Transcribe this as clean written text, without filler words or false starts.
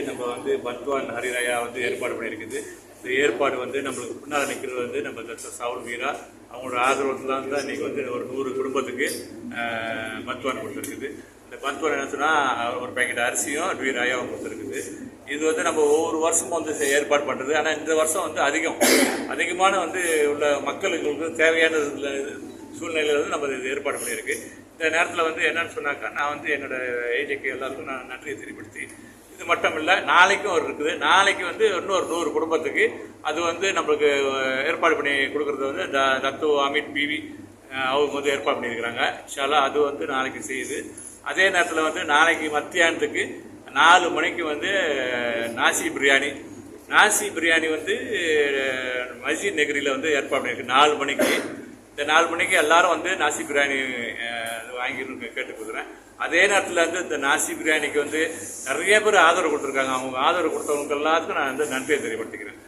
நம்ம வந்து பத்வான் ஹரிராயா வந்து ஏற்பாடு பண்ணியிருக்குது. இந்த ஏற்பாடு வந்து நம்மளுக்கு பின்னால் நிற்கிறது வந்து நம்ம சவுல் வீரா அவங்களோட ஆதரவுலாம் தான் இன்றைக்கி வந்து ஒரு 100 குடும்பத்துக்கு பத்வான் கொடுத்துருக்குது. இந்த பத்வான் என்ன சொன்னால் ஒரு பேக்கெட் அரிசியும் வீராயாவும் கொடுத்துருக்குது. இது வந்து நம்ம ஒவ்வொரு வருஷமும் வந்து ஏற்பாடு பண்ணுறது. ஆனால் இந்த வருஷம் வந்து அதிகமான வந்து உள்ள மக்களுக்கு தேவையான சூழ்நிலையில் வந்து நம்ம இது ஏற்பாடு பண்ணியிருக்கு. இந்த நேரத்தில் வந்து என்னன்னு சொன்னாக்கா, நான் வந்து என்னோட ஏஜேக்கு எல்லாருக்கும் நான் நன்றியை தெரியப்படுத்தி, இது மட்டும் இல்லை நாளைக்கும் ஒரு இருக்குது. நாளைக்கு வந்து இன்னொரு 100 குடும்பத்துக்கு அது வந்து நம்மளுக்கு ஏற்பாடு பண்ணி கொடுக்குறது வந்து தத்து அமித் பிவி அவங்க வந்து ஏற்பாடு பண்ணியிருக்கிறாங்க. இன்ஷால்லா அது வந்து நாளைக்கு செய்யுது. அதே நேரத்தில் வந்து நாளைக்கு மத்தியானத்துக்கு 4 மணிக்கு வந்து நாசி பிரியாணி வந்து மஸ்ஜித் நகரியில் வந்து ஏற்பாடு பண்ணியிருக்கு 4 மணிக்கு. இந்த 4 மணிக்கு எல்லாரும் வந்து நாசி பிரியாணி வாங்கிடணும் கேட்டுக்கொள்கிறேன். அதே நேரத்தில் வந்து இந்த நாசி பிரியாணிக்கு வந்து நிறைய பேர் ஆதரவு கொடுத்துருக்காங்க. அவங்க ஆதரவு கொடுத்தவங்களுக்கு எல்லாத்துக்கும் நான் வந்து நன்றியை தெரியப்படுத்திக்கிறேன்.